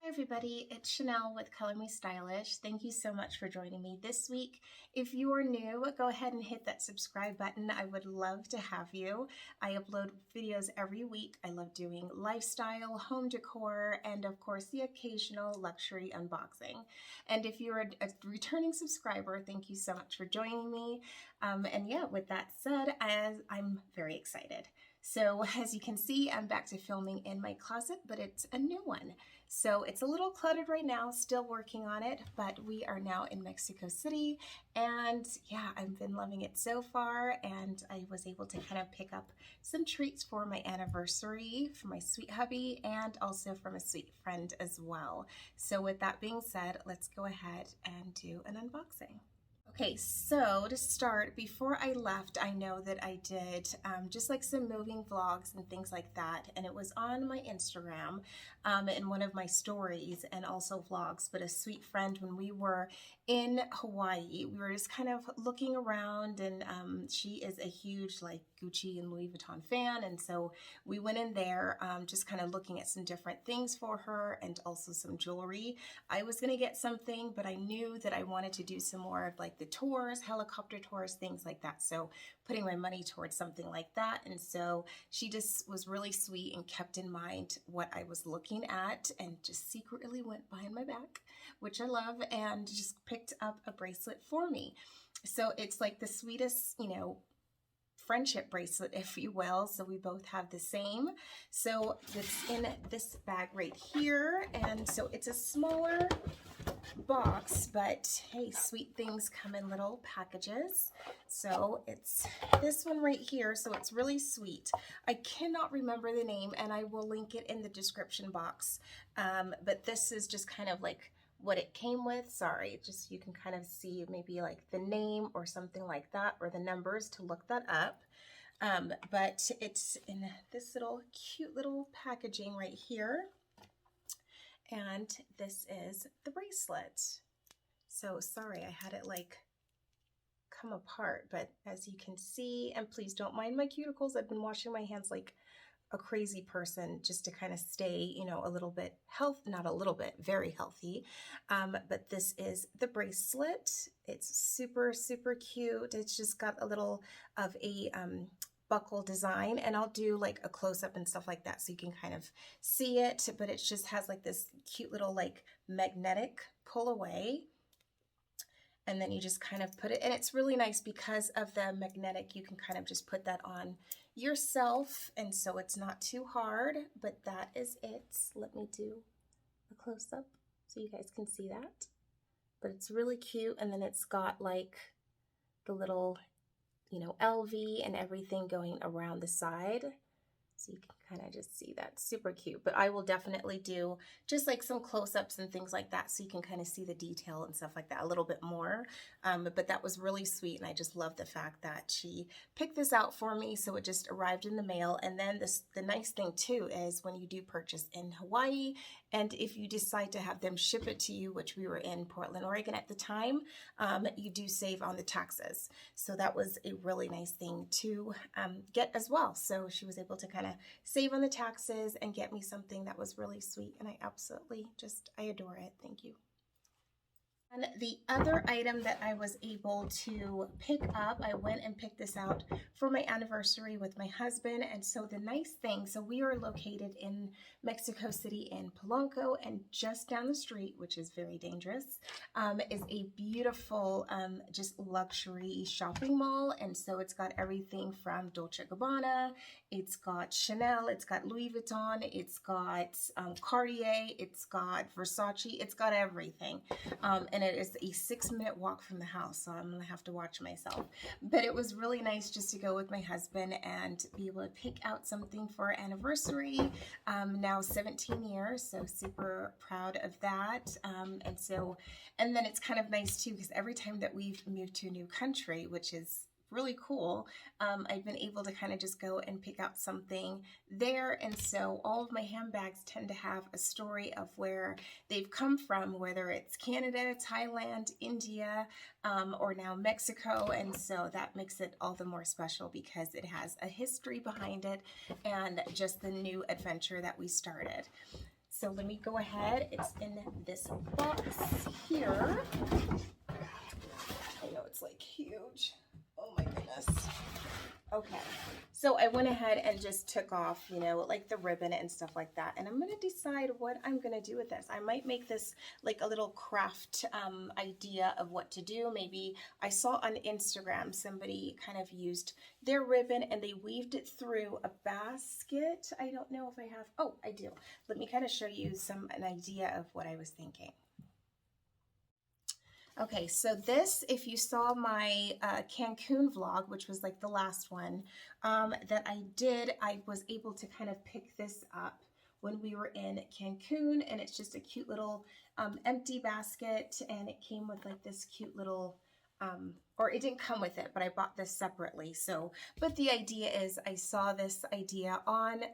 Hi everybody, it's Chanel with Color Me Stylish. Thank you so much for joining me this week. If you are new, go ahead and hit that subscribe button. I would love to have you. I upload videos every week. I love doing lifestyle, home decor, and of course the occasional luxury unboxing. And if you're a returning subscriber, thank you so much for joining me. And yeah, with that said, I'm very excited. So as you can see, I'm back to filming in my closet, but it's a new one. So it's a little cluttered right now, still working on it, but we are now in Mexico City, and yeah, I've been loving it so far, and I was able to kind of pick up some treats for my anniversary for my sweet hubby and also from a sweet friend as well. So with that being said, let's go ahead and do an unboxing. Okay, so to start, before I left, I know that I did just like some moving vlogs and things like that, and it was on my Instagram in one of my stories and also vlogs, but a sweet friend, when we were in Hawaii, we were just kind of looking around, and she is a huge like Gucci and Louis Vuitton fan, and so we went in there just kind of looking at some different things for her and also some jewelry. I was going to get something, but I knew that I wanted to do some more of like the tours, helicopter tours, things like that. So putting my money towards something like that. And so she just was really sweet and kept in mind what I was looking at and just secretly went behind my back, which I love, and just picked up a bracelet for me. So it's like the sweetest, friendship bracelet, if you will. So we both have the same. So it's in this bag right here. And so it's a smaller box, but hey, sweet things come in little packages. So it's this one right here. So it's really sweet. I cannot remember the name, and I will link it in the description box. But this is just kind of like what it came with. Sorry, just you can kind of see maybe like the name or something like that, or the numbers to look that up. But it's in this little cute little packaging right here. And this is the bracelet. So sorry, I had it like come apart, but as you can see, and please don't mind my cuticles, I've been washing my hands like a crazy person just to kind of stay, a little bit not a little bit, very healthy. But this is the bracelet. It's super, super cute. It's just got a little of a buckle design, and I'll do like a close-up and stuff like that so you can kind of see it, but it just has like this cute little like magnetic pull away, and then you just kind of put it, and it's really nice because of the magnetic. You can kind of just put that on yourself, and so it's not too hard. But that is it. Let me do a close-up so you guys can see that. But it's really cute, and then it's got like the little LV and everything going around the side. So you can kind of just see that. Super cute. But I will definitely do just like some close-ups and things like that so you can kind of see the detail and stuff like that a little bit more. But that was really sweet, and I just love the fact that she picked this out for me. So it just arrived in the mail. And then the nice thing too is when you do purchase in Hawaii, and if you decide to have them ship it to you, which we were in Portland, Oregon at the time, you do save on the taxes. So that was a really nice thing to get as well. So she was able to kind of save on the taxes and get me something that was really sweet, and I absolutely I adore it. Thank you. And the other item that I was able to pick up, I went and picked this out for my anniversary with my husband. And so the nice thing, so we are located in Mexico City in Polanco, and just down the street, which is very dangerous, is a beautiful just luxury shopping mall. And so it's got everything from Dolce & Gabbana, it's got Chanel, it's got Louis Vuitton, it's got Cartier, it's got Versace, it's got everything. And it is a 6-minute walk from the house, so I'm gonna have to watch myself. But it was really nice just to go with my husband and be able to pick out something for our anniversary. Now 17 years, so super proud of that. And then it's kind of nice too, because every time that we've moved to a new country, which is really cool, I've been able to kind of just go and pick out something there. And so all of my handbags tend to have a story of where they've come from, whether it's Canada, Thailand, India, or now Mexico. And so that makes it all the more special because it has a history behind it and just the new adventure that we started. So let me go ahead. It's in this box here. I know it's like huge. Oh my goodness. Okay, so I went ahead and just took off, you know, like the ribbon and stuff like that. And I'm going to decide what I'm going to do with this. I might make this like a little craft idea of what to do. Maybe I saw on Instagram somebody kind of used their ribbon and they weaved it through a basket. I don't know if I have. Oh, I do. Let me kind of show you an idea of what I was thinking. Okay, so this, if you saw my Cancun vlog, which was like the last one that I did, I was able to kind of pick this up when we were in Cancun, and it's just a cute little empty basket, and it came with like this cute little, or it didn't come with it, but I bought this separately. So, but the idea is I saw this idea on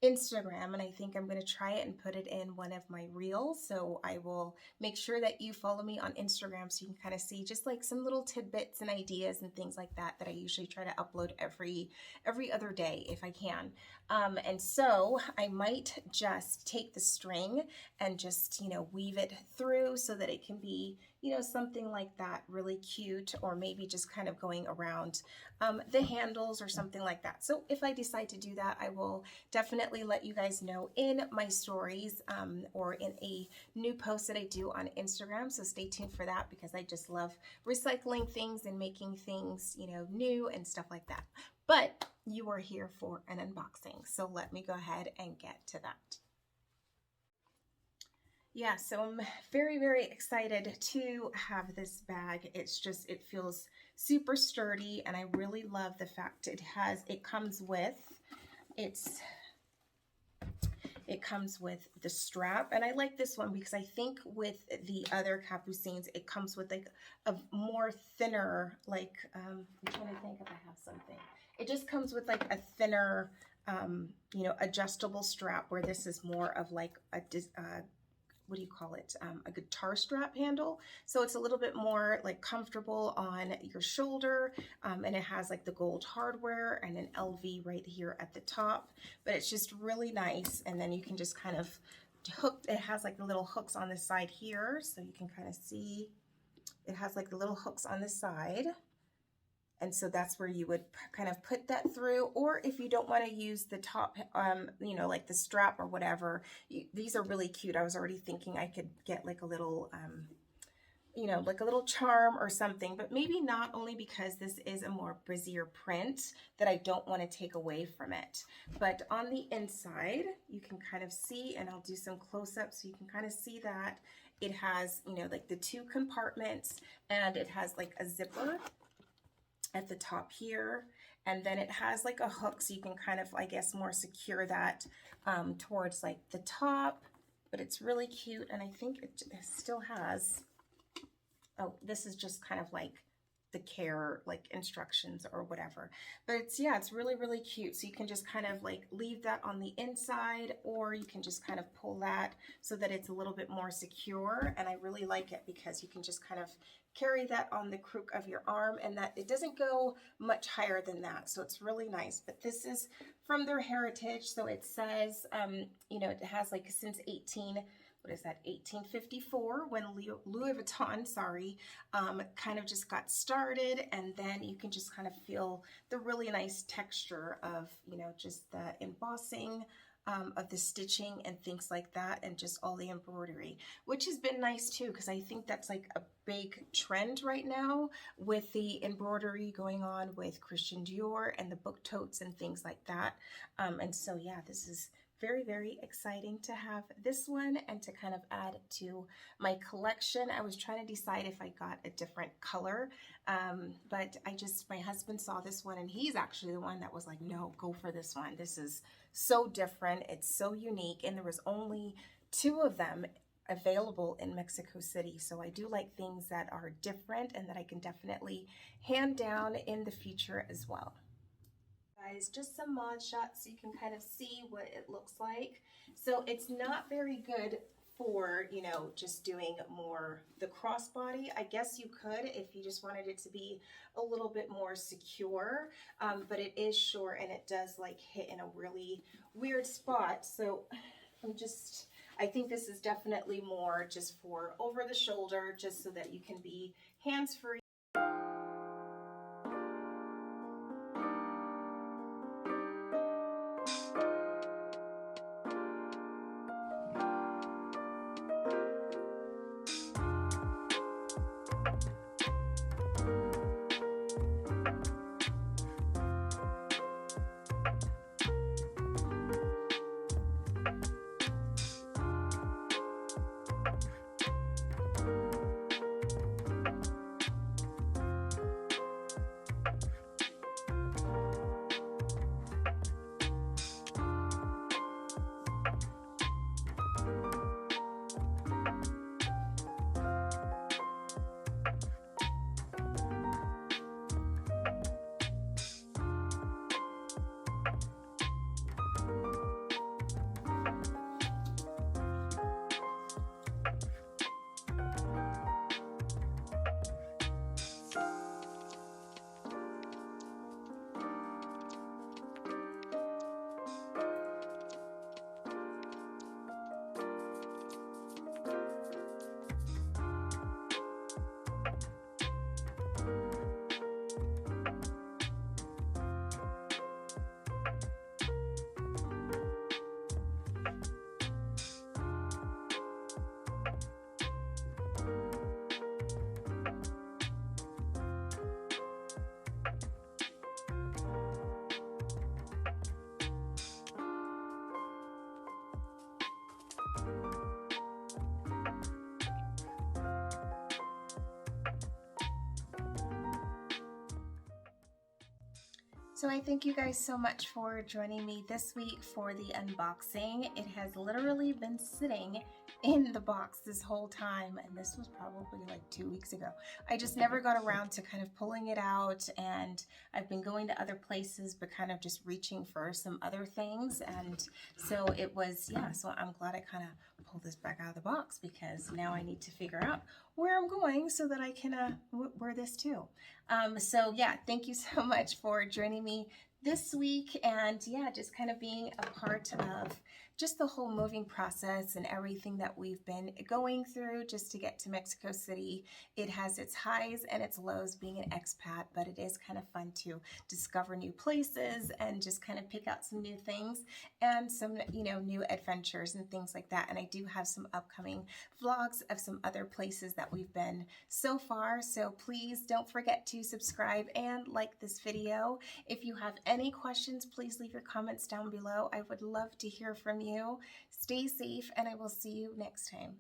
Instagram, and I think I'm going to try it and put it in one of my reels. So I will make sure that you follow me on Instagram so you can kind of see just like some little tidbits and ideas and things like that that I usually try to upload every other day if I can. And so I might just take the string and just, you know, weave it through so that it can be, you know, something like that, really cute, or maybe just kind of going around the handles or something like that. So if I decide to do that, I will definitely let you guys know in my stories or in a new post that I do on Instagram. So stay tuned for that, because I just love recycling things and making things, you know, new and stuff like that. But you are here for an unboxing, so let me go ahead and get to that. Yeah, so I'm very, very excited to have this bag. It's just, it feels super sturdy, and I really love the fact it comes with the strap. And I like this one because I think with the other Capucines, it comes with like a more thinner, like, I'm trying to think if I have something. It just comes with like a thinner, you know, adjustable strap, where this is more of like a, what do you call it? A guitar strap handle. So it's a little bit more like comfortable on your shoulder. And it has like the gold hardware and an LV right here at the top, but it's just really nice. And then you can just kind of hook, it has like the little hooks on the side here. So you can kind of see, it has like the little hooks on the side. And so that's where you would kind of put that through. Or if you don't want to use the top, you know, like the strap or whatever, these are really cute. I was already thinking I could get like a little, you know, like a little charm or something, but maybe not, only because this is a more busier print that I don't want to take away from it. But on the inside, you can kind of see, and I'll do some close-ups so you can kind of see that it has, you know, like the 2 compartments, and it has like a zipper at the top here, and then it has like a hook so you can kind of, I guess, more secure that towards like the top. But it's really cute, and I think it still has, oh, this is just kind of like the care, like instructions or whatever. But it's, yeah, it's really, really cute. So you can just kind of like leave that on the inside, or you can just kind of pull that so that it's a little bit more secure. And I really like it because you can just kind of carry that on the crook of your arm, and that it doesn't go much higher than that. So it's really nice. But this is from their heritage. So it says, you know, it has like since 1854, when Louis Vuitton, kind of just got started. And then you can just kind of feel the really nice texture of, you know, just the embossing of the stitching and things like that, and just all the embroidery, which has been nice too, because I think that's like a big trend right now with the embroidery going on with Christian Dior and the book totes and things like that. And so, yeah, this is very, very exciting to have this one and to kind of add to my collection. I was trying to decide if I got a different color, but my husband saw this one, and he's actually the one that was like, no, go for this one. This is so different. It's so unique. And there was only 2 of them available in Mexico City. So I do like things that are different and that I can definitely hand down in the future as well. Guys, just some mod shots so you can kind of see what it looks like. So it's not very good for, you know, just doing more the crossbody. I guess you could if you just wanted it to be a little bit more secure, but it is short, and it does like hit in a really weird spot. So I think this is definitely more just for over the shoulder, just so that you can be hands-free. So I thank you guys so much for joining me this week for the unboxing. It has literally been sitting in the box this whole time, and this was probably like 2 weeks ago. I just never got around to kind of pulling it out, and I've been going to other places but kind of just reaching for some other things, and so it was, yeah, so I'm glad I kind of pulled this back out of the box, because now I need to figure out where I'm going so that I can wear this too. So yeah, thank you so much for joining me this week, and yeah, just kind of being a part of just the whole moving process and everything that we've been going through just to get to Mexico City. It has its highs and its lows being an expat, but it is kind of fun to discover new places and just kind of pick out some new things and some, you know, new adventures and things like that. And I do have some upcoming vlogs of some other places that we've been so far. So please don't forget to subscribe and like this video. If you have any questions, please leave your comments down below. I would love to hear from you. Stay safe, and I will see you next time.